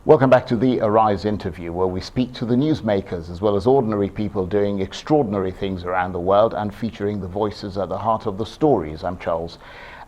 Welcome back to the Arise interview, where we speak to the newsmakers as well as ordinary people doing extraordinary things around the world and featuring the voices at the heart of the stories. I'm Charles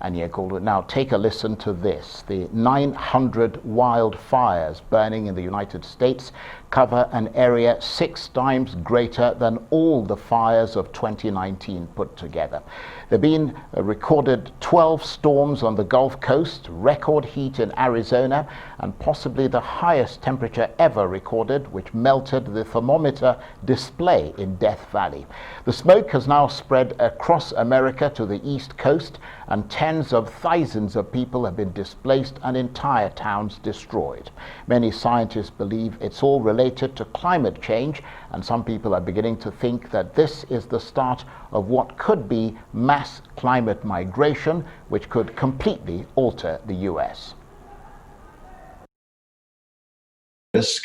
Aniagolu. Now take a listen to this. The 900 wildfires burning in the United States cover an area 6 times greater than all the fires of 2019 put together. There have been recorded 12 storms on the Gulf Coast, record heat in Arizona, and possibly the highest temperature ever recorded, which melted the thermometer display in Death Valley. The smoke has now spread across America to the East Coast, and tens of thousands of people have been displaced and entire towns destroyed. Many scientists believe it's all related to climate change, and some people are beginning to think that this is the start of what could be mass climate migration, which could completely alter the US.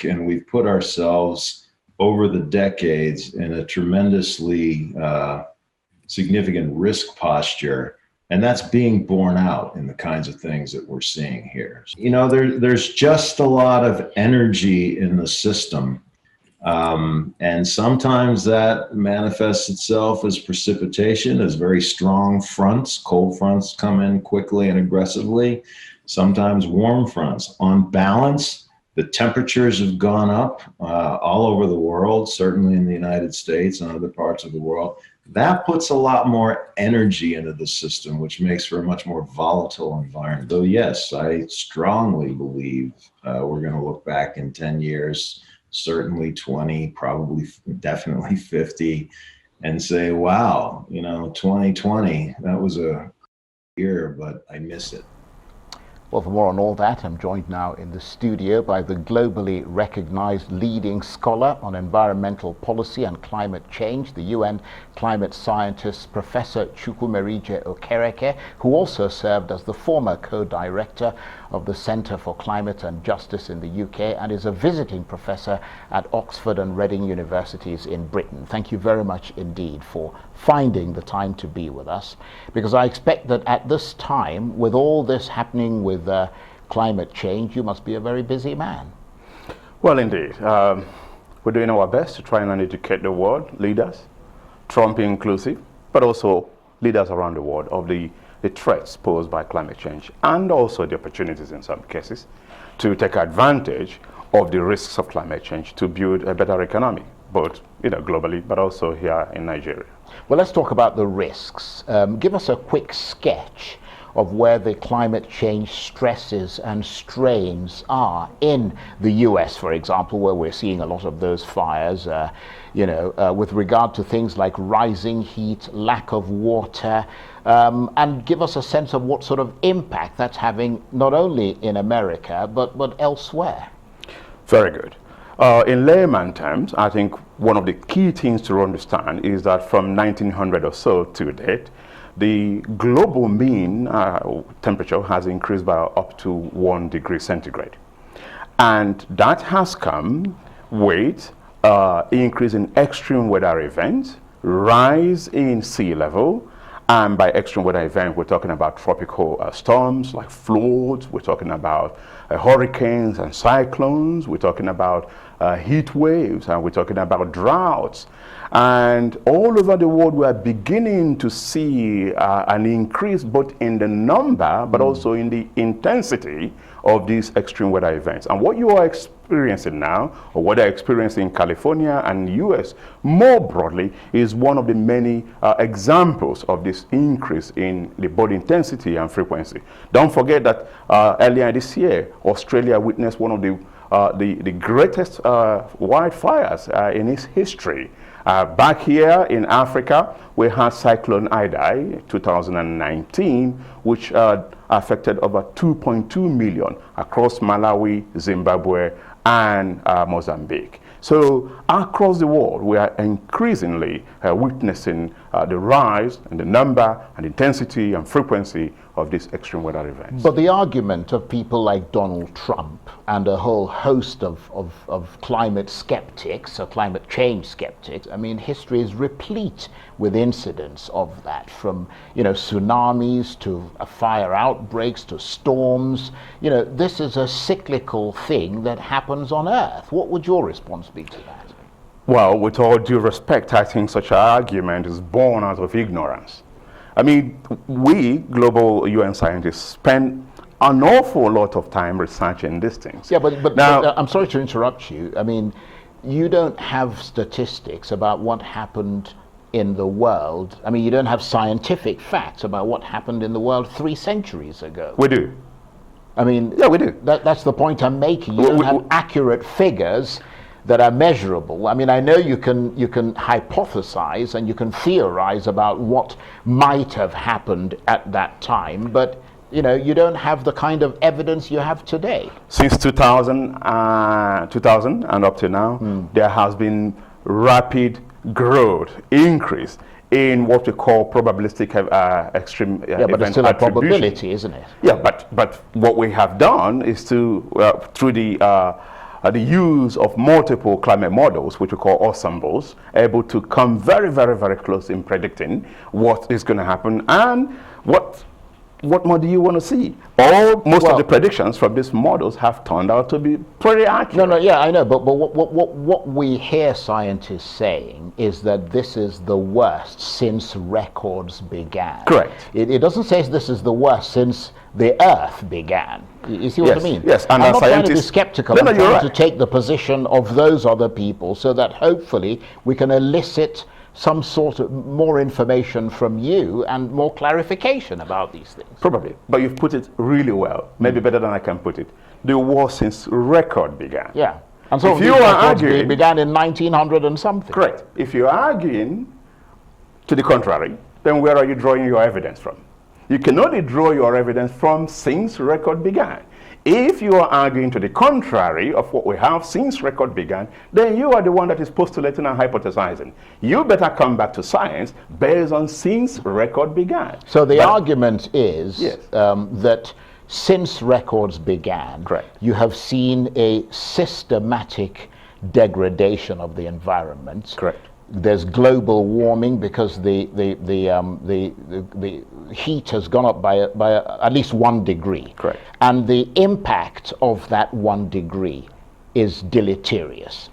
And we've put ourselves over the decades in a tremendously significant risk posture, and that's being borne out in the kinds of things that we're seeing here. You know, there's just a lot of energy in the system, and sometimes that manifests itself as precipitation, as very strong fronts. Cold fronts come in quickly and aggressively, sometimes warm fronts. On balance, the temperatures have gone up all over the world, certainly in the United States and other parts of the world. That puts a lot more energy into the system, which makes for a much more volatile environment. So yes, I strongly believe we're going to look back in 10 years, certainly 20, probably definitely 50, and say, wow, you know, 2020, that was a year, but I miss it. Well, for more on all that, I'm joined now in the studio by the globally recognized leading scholar on environmental policy and climate change, the UN climate scientist, Professor Chukwumerije Okereke, who also served as the former co-director of the Center for Climate and Justice in the UK and is a visiting professor at Oxford and Reading Universities in Britain. Thank you very much indeed for finding the time to be with us, because I expect that at this time, with all this happening with climate change, you must be a very busy man. Well, indeed. We're doing our best to try and educate the world, leaders, Trump inclusive, but also leaders around the world of the threats posed by climate change, and also the opportunities in some cases to take advantage of the risks of climate change to build a better economy, both globally, but also here in Nigeria. Well, let's talk about the risks. Give us a quick sketch of where the climate change stresses and strains are in the US, for example, where we're seeing a lot of those fires, with regard to things like rising heat, lack of water, and give us a sense of what sort of impact that's having not only in America, but elsewhere. Very good. In layman terms, I think one of the key things to understand is that from 1900 or so to date, the global mean temperature has increased by up to 1 degree centigrade. And that has come with increase in extreme weather events, rise in sea level, and by extreme weather event, we're talking about tropical storms like floods, we're talking about hurricanes and cyclones, we're talking about heat waves, and we're talking about droughts. And all over the world, we are beginning to see an increase both in the number, but also in the intensity of these extreme weather events. And what you are experiencing now, or what they're experiencing in California and US more broadly, is one of the many examples of this increase in the both intensity and frequency. Don't forget that earlier this year, Australia witnessed one of the greatest wildfires in its history. Back here in Africa, we had Cyclone Idai 2019, which affected over 2.2 million across Malawi, Zimbabwe, and Mozambique. So across the world, we are increasingly witnessing the rise and the number and intensity and frequency of these extreme weather events. But the argument of people like Donald Trump and a whole host of climate skeptics, or climate change skeptics, I mean, history is replete with incidents of that, from, tsunamis to fire outbreaks to storms. This is a cyclical thing that happens on Earth. What would your response be to that? Well, with all due respect, I think such an argument is born out of ignorance. I mean, we global UN scientists spend an awful lot of time researching these things. Yeah, but now, I'm sorry to interrupt you. I mean, you don't have statistics about what happened in the world. I mean, you don't have scientific facts about what happened in the world 3 centuries ago. we do. I mean, Yeah, we do. that's the point I'm making. You don't have accurate figures that are measurable. I mean, I know you can hypothesize and you can theorize about what might have happened at that time, but you don't have the kind of evidence you have today. Since 2000 and up to now, there has been rapid growth, increase in what we call probabilistic extreme Yeah, but event it's still a attribution. probability, isn't it? Yeah, but what we have done is to, through the use of multiple climate models, which we call ensembles, able to come very, very, very close in predicting what is going to happen and what more do you want to see? Most of the predictions from these models have turned out to be pretty accurate. No, yeah, I know, but what we hear scientists saying is that this is the worst since records began. Correct. It doesn't say this is the worst since the Earth began. You see what I mean? Yes, and I'm as not trying to be scientists- skeptical. No, I'm you're trying to right. take the position of those other people so that hopefully we can elicit some sort of more information from you and more clarification about these things. Probably, but you've put it really well, maybe better than I can put it. The war since record began. Yeah. And so If you these are records arguing- began in 1900 and something. Correct. If you're arguing to the contrary, then where are you drawing your evidence from? You can only draw your evidence from since record began. If you are arguing to the contrary of what we have since record began, then you are the one that is postulating and hypothesizing. You better come back to science based on since record began. So the argument is Yes. that since records began, Correct. you have seen a systematic degradation of the environment. Correct. There's global warming because the heat has gone up by at least 1 degree. Correct. And the impact of that 1 degree is deleterious.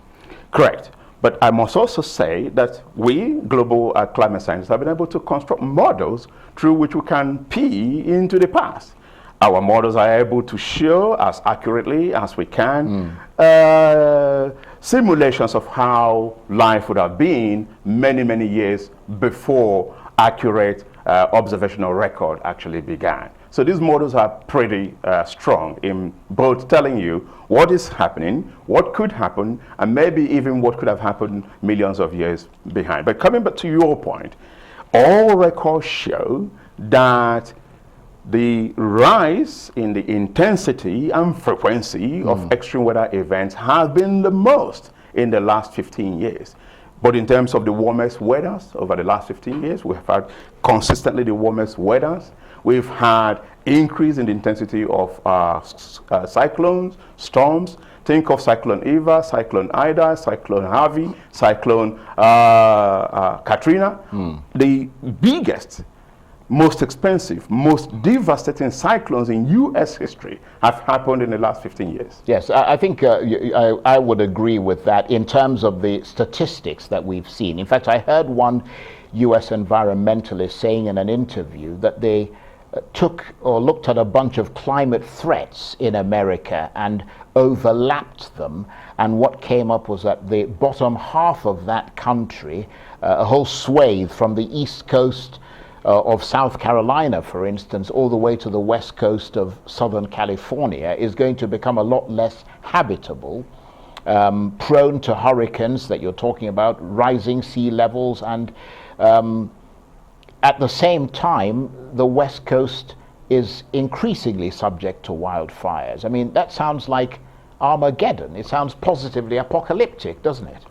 Correct. But I must also say that we, global climate scientists, have been able to construct models through which we can pee into the past. Our models are able to show as accurately as we can simulations of how life would have been many, many years before accurate observational record actually began. So these models are pretty strong in both telling you what is happening, what could happen, and maybe even what could have happened millions of years behind. But coming back to your point, all records show that the rise in the intensity and frequency of extreme weather events has been the most in the last 15 years. But in terms of the warmest weathers over the last 15 years, we have had consistently the warmest weathers. We've had increase in the intensity of cyclones, storms. Think of Cyclone Eva, Cyclone Ida, Cyclone Harvey, Cyclone Katrina. The biggest, most expensive, most devastating cyclones in U.S. history have happened in the last 15 years. Yes, I think I would agree with that in terms of the statistics that we've seen. In fact, I heard one U.S. environmentalist saying in an interview that they took or looked at a bunch of climate threats in America and overlapped them, and what came up was that the bottom half of that country, a whole swathe from the east coast of South Carolina, for instance, all the way to the west coast of Southern California, is going to become a lot less habitable, prone to hurricanes that you're talking about, rising sea levels, and at the same time, the west coast is increasingly subject to wildfires. I mean, that sounds like Armageddon. It sounds positively apocalyptic, doesn't it?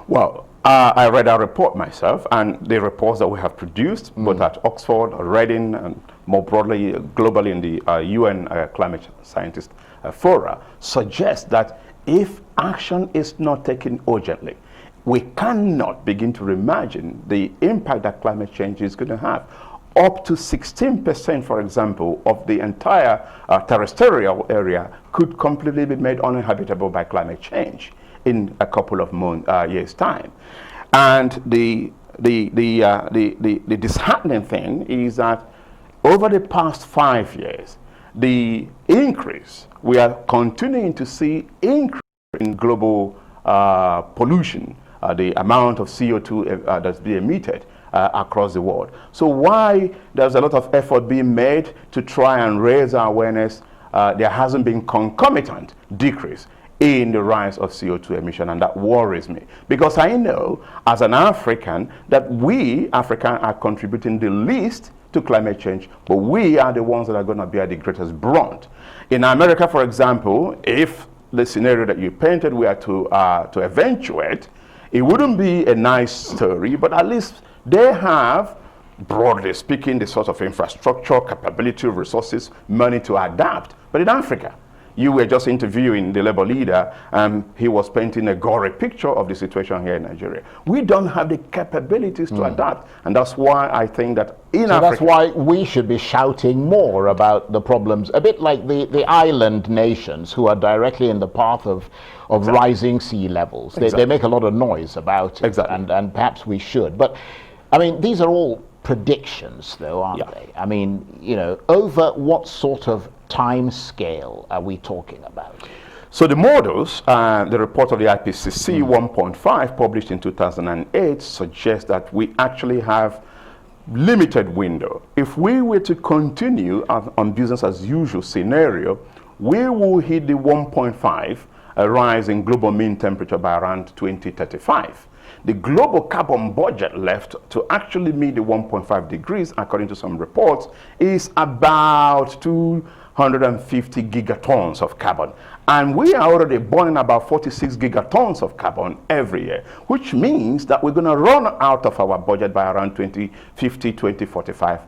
Well, I read our report myself, and the reports that we have produced, both at Oxford, Reading, and more broadly, globally in the UN Climate Scientist Fora, suggest that if action is not taken urgently, we cannot begin to imagine the impact that climate change is going to have. Up to 16%, for example, of the entire terrestrial area could completely be made uninhabitable by climate change in a couple of years' time. And the disheartening thing is that over the past 5 years, the increase, we are continuing to see increase in global pollution, the amount of CO2 that's being emitted across the world. So why there's a lot of effort being made to try and raise our awareness, there hasn't been concomitant decrease in the rise of CO2 emission, and that worries me, because I know as an African that we Africans are contributing the least to climate change, but we are the ones that are going to bear the greatest brunt. In America, for example, if the scenario that you painted were to eventuate, it wouldn't be a nice story, but at least they have, broadly speaking, the sort of infrastructure, capability, resources, money to adapt. But in Africa, you were just interviewing the Labour leader, and he was painting a gory picture of the situation here in Nigeria. We don't have the capabilities to adapt, and that's why I think that in Africa... that's why we should be shouting more about the problems, a bit like the island nations who are directly in the path of rising sea levels. They make a lot of noise about it, and perhaps we should. But, I mean, these are all predictions, though, aren't they? I mean, you know, over what sort of time scale are we talking about? So the models, the report of the IPCC 1.5 published in 2008 suggests that we actually have limited window. If we were to continue on business as usual scenario, we will hit the 1.5 rise in global mean temperature by around 2035. The global carbon budget left to actually meet the 1.5 degrees, according to some reports, is about 250 gigatons of carbon. And we are already burning about 46 gigatons of carbon every year, which means that we're going to run out of our budget by around 2050, 2045,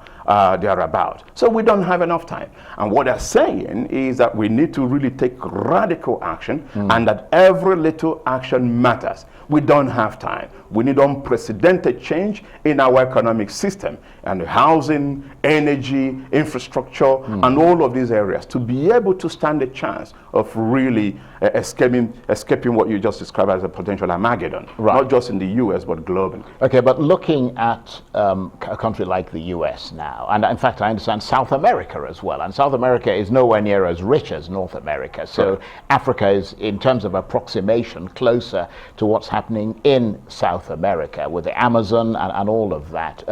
thereabout. So we don't have enough time. And what they're saying is that we need to really take radical action, and that every little action matters. We don't have time. We need unprecedented change in our economic system and housing, energy, infrastructure, and all of these areas to be able to stand a chance of really escaping what you just described as a potential Armageddon, not just in the US, but globally. Okay, but looking at a country like the US now, and in fact I understand South America as well, and South America is nowhere near as rich as North America, so Africa is, in terms of approximation, closer to what's happening in South America with the Amazon and all of that.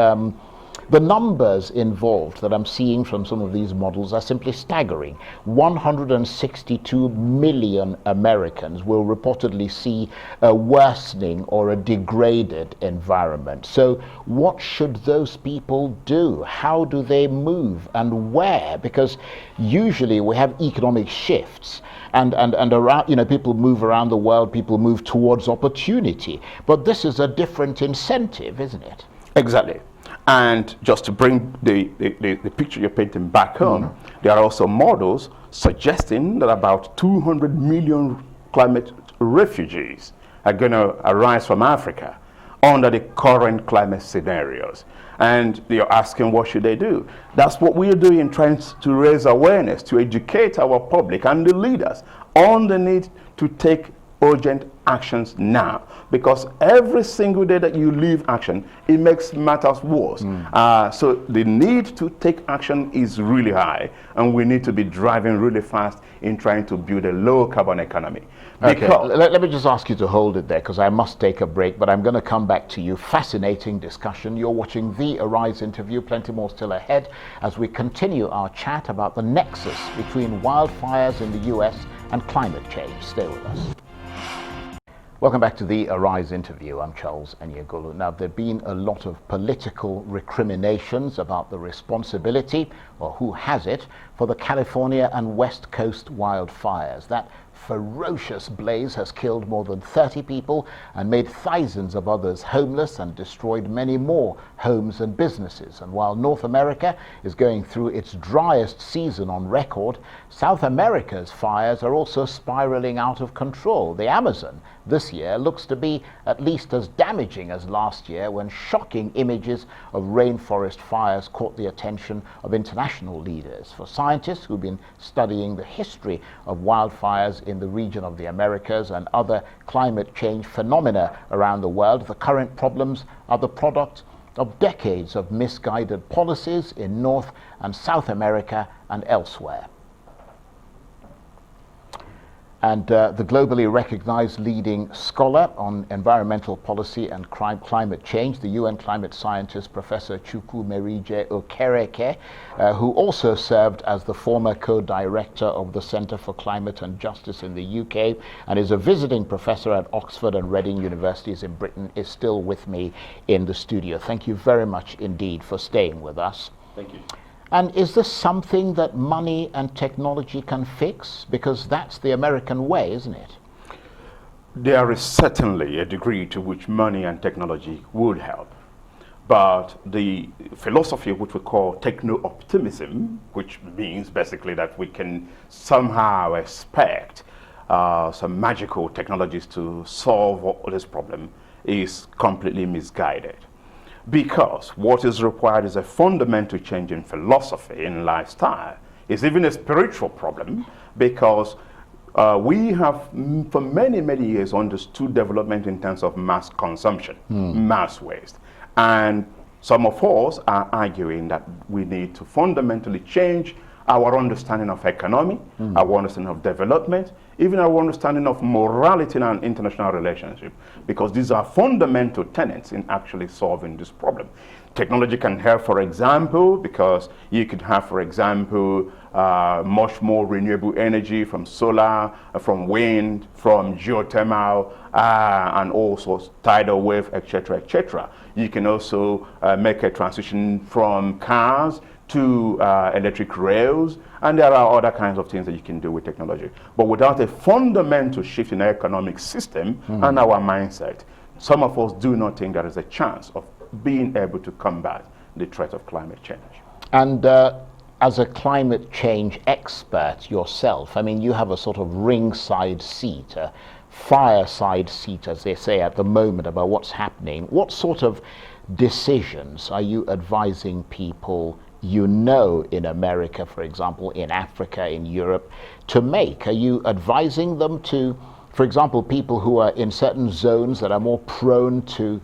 The numbers involved that I'm seeing from some of these models are simply staggering. 162 million Americans will reportedly see a worsening or a degraded environment. So what should those people do? How do they move, and where? Because usually we have economic shifts, and around, you know, people move around the world, people move towards opportunity. But this is a different incentive, isn't it? Exactly. And just to bring the picture you're painting back home, there are also models suggesting that about 200 million climate refugees are going to arise from Africa under the current climate scenarios. And you're asking, what should they do? That's what we are doing, trying to raise awareness, to educate our public and the leaders on the need to take urgent actions now, because every single day that you leave action, it makes matters worse. So the need to take action is really high, and we need to be driving really fast in trying to build a low carbon economy. Okay, let me just ask you to hold it there, because I must take a break, but I'm going to come back to you. Fascinating discussion. You're watching the Arise interview. Plenty more still ahead as we continue our chat about the nexus between wildfires in the US and climate change. Stay with us. Welcome back to the Arise interview. I'm Charles Aniagolu. Now, there have been a lot of political recriminations about the responsibility, or who has it, for the California and West Coast wildfires. That ferocious blaze has killed more than 30 people and made thousands of others homeless and destroyed many more homes and businesses. And while North America is going through its driest season on record, South America's fires are also spiraling out of control. The Amazon this year looks to be at least as damaging as last year, when shocking images of rainforest fires caught the attention of international leaders. For scientists who've been studying the history of wildfires in the region of the Americas and other climate change phenomena around the world, the current problems are the product of decades of misguided policies in North and South America and elsewhere. And the globally recognized leading scholar on environmental policy and climate change, the UN climate scientist Professor Chukwumerije Okereke, who also served as the former co-director of the Center for Climate and Justice in the UK and is a visiting professor at Oxford and Reading Universities in Britain, is still with me in the studio. Thank you very much indeed for staying with us. Thank you. And is this something that money and technology can fix? Because that's the American way, isn't it? There is certainly a degree to which money and technology would help. But the philosophy of what we call techno-optimism, which means basically that we can somehow expect some magical technologies to solve all this problem, is completely misguided. Because what is required is a fundamental change in philosophy, in lifestyle. It's even a spiritual problem, because we have for many, many years understood development in terms of mass consumption, mass waste. And some of us are arguing that we need to fundamentally change our understanding of economy, our understanding of development, even our understanding of morality and international relationship, because these are fundamental tenets in actually solving this problem. Technology can help, for example, because you could have, for example, much more renewable energy from solar, from wind, from geothermal, and also tidal wave, etc., etc. You can also make a transition from cars to electric rails, and there are other kinds of things that you can do with technology. But without a fundamental shift in our economic system and our mindset, some of us do not think there is a chance of being able to combat the threat of climate change. And as a climate change expert yourself, I mean, you have a sort of ringside seat, a fireside seat, as they say at the moment, about what's happening. What sort of decisions are you advising people you know in America, for example, in Africa, in Europe, to make? Are you advising them to, for example, people who are in certain zones that are more prone to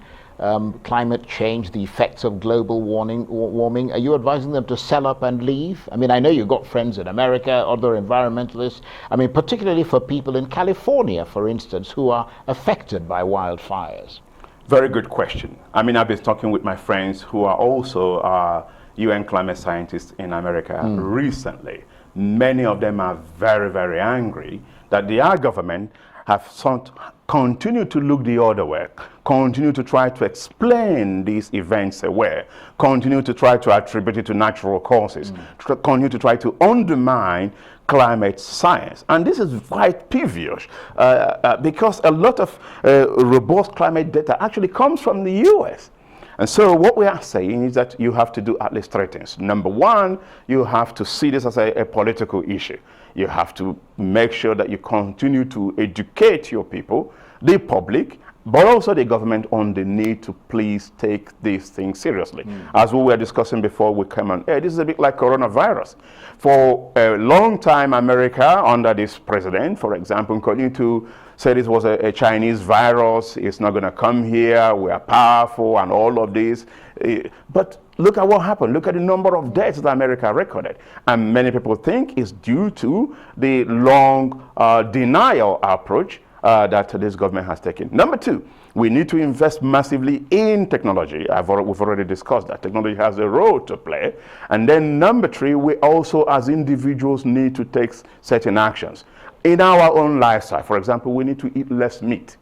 climate change, the effects of global warming, are you advising them to sell up and leave? I mean, I know you've got friends in America, other environmentalists. I mean, particularly for people in California, for instance, who are affected by wildfires. Very good question. I mean, I've been talking with my friends who are also UN climate scientists in America recently. Many of them are very, very angry that our government have continued to look the other way, continue to try to explain these events away, continue to try to attribute it to natural causes, continue to try to undermine climate science. And this is quite peevish because a lot of robust climate data actually comes from the US. And so what we are saying is that you have to do at least three things. Number one, you have to see this as a political issue. You have to make sure that you continue to educate your people, the public, but also the government, on the need to please take these things seriously. As we were discussing before we came on air, this is a bit like coronavirus. For a long time, America, under this president, for example, continued to say this was a Chinese virus, it's not going to come here, we are powerful, and all of this. But look at what happened. Look at the number of deaths that America recorded. And many people think it's due to the long denial approach that this government has taken. Number two, we need to invest massively in technology. We've already discussed that. Technology has a role to play. And then number three, we also as individuals need to take certain actions. In our own lifestyle, for example, we need to eat less meat,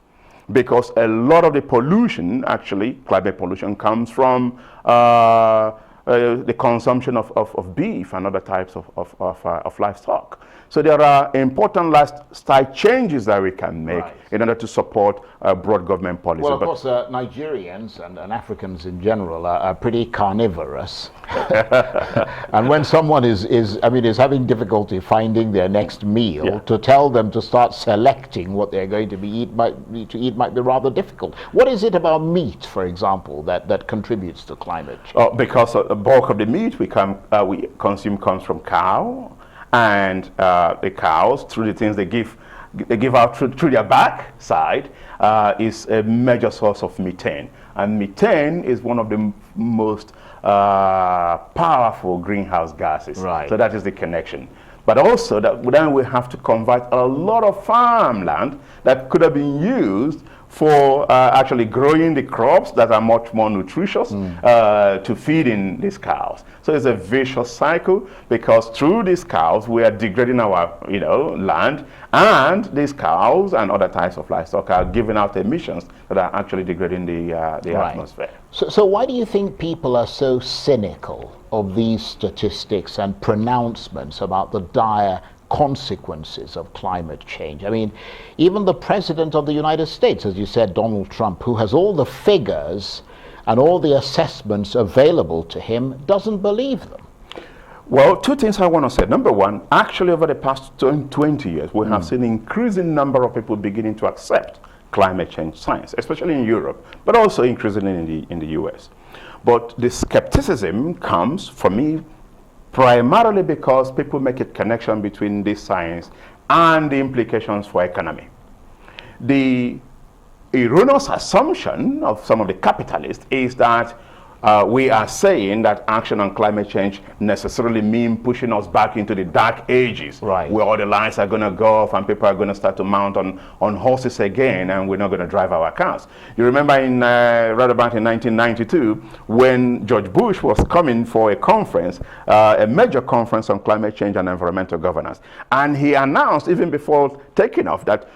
because a lot of the pollution, actually, climate pollution, comes from the consumption of beef and other types of livestock. So there are important lifestyle changes that we can make in order to support broad government policy. Well, of course, Nigerians and Africans in general are pretty carnivorous. And when someone is having difficulty finding their next meal, to tell them to start selecting what they're going to eat might be rather difficult. What is it about meat, for example, that contributes to climate change? Because the bulk of the meat we consume comes from cow, and the cows, through the things they give out through their backside, is a major source of methane. And methane is one of the most powerful greenhouse gases. Right. So that is the connection. But also that then we have to convert a lot of farmland that could have been used for actually growing the crops that are much more nutritious to feeding these cows. So it's a vicious cycle, because through these cows we are degrading our land, and these cows and other types of livestock are giving out emissions that are actually degrading the atmosphere. So why do you think people are so cynical of these statistics and pronouncements about the dire consequences of climate change? I mean, even the President of the United States, as you said, Donald Trump, who has all the figures and all the assessments available to him, doesn't believe them. Well, two things I want to say. Number one, actually over the past 20 years, we have seen an increasing number of people beginning to accept climate change science, especially in Europe, but also increasingly in the US. But the skepticism comes, for me, primarily because people make a connection between this science and the implications for economy. The erroneous assumption of some of the capitalists is that we are saying that action on climate change necessarily mean pushing us back into the dark ages, where all the lights are going to go off and people are going to start to mount on horses again, and we're not going to drive our cars. You remember right about in 1992, when George Bush was coming for a conference, a major conference on climate change and environmental governance, and he announced even before taking off that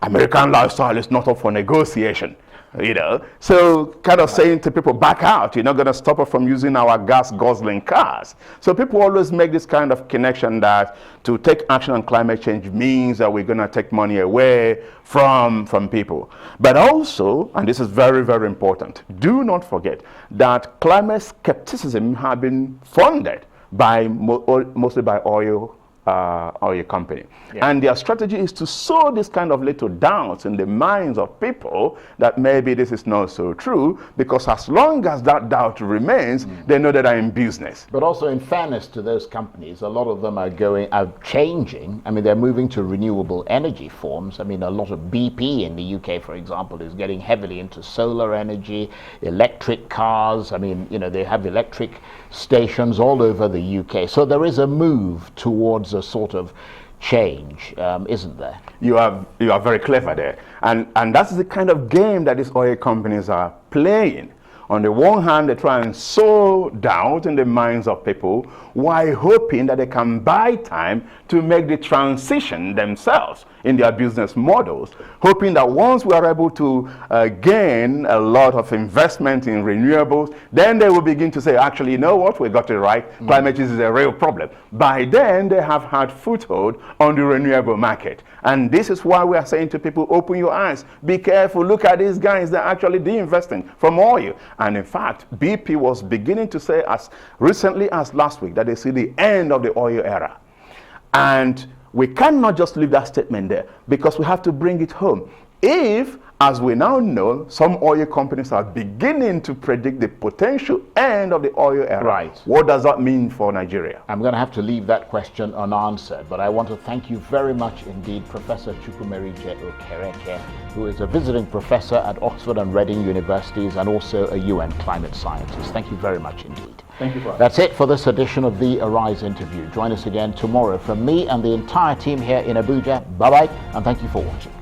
American lifestyle is not up for negotiation. So kind of saying to people, back out, you're not going to stop us from using our gas guzzling cars. So people always make this kind of connection that to take action on climate change means that we're going to take money away from people. But also, and this is very, very important, do not forget that climate skepticism has been funded by mostly by oil company. And their strategy is to sow this kind of little doubts in the minds of people that maybe this is not so true, because as long as that doubt remains, they know that they're in business. But also, in fairness to those companies, a lot of them are changing. I mean, they're moving to renewable energy forms. I mean, a lot of BP in the UK, for example, is getting heavily into solar energy, electric cars. I mean, they have electric stations all over the UK. So there is a move towards a sort of change, isn't there? You are very clever there. And that's the kind of game that these oil companies are playing. On the one hand, they try and sow doubt in the minds of people while hoping that they can buy time to make the transition themselves in their business models, hoping that once we are able to gain a lot of investment in renewables, then they will begin to say, actually, you know what, we got it right, climate change is a real problem. By then, they have had foothold on the renewable market. And this is why we are saying to people, open your eyes, be careful, look at these guys, they're actually de-investing from oil. And in fact, BP was beginning to say as recently as last week that they see the end of the oil era. And we cannot just leave that statement there, because we have to bring it home. If, as we now know, some oil companies are beginning to predict the potential end of the oil era, what does that mean for Nigeria? I'm going to have to leave that question unanswered, but I want to thank you very much indeed, Professor Chukwumerije Okereke, who is a visiting professor at Oxford and Reading Universities and also a UN climate scientist. Thank you very much indeed. Thank you for that. That's it for this edition of the Arise interview. Join us again tomorrow. From me and the entire team here in Abuja, bye-bye, and thank you for watching.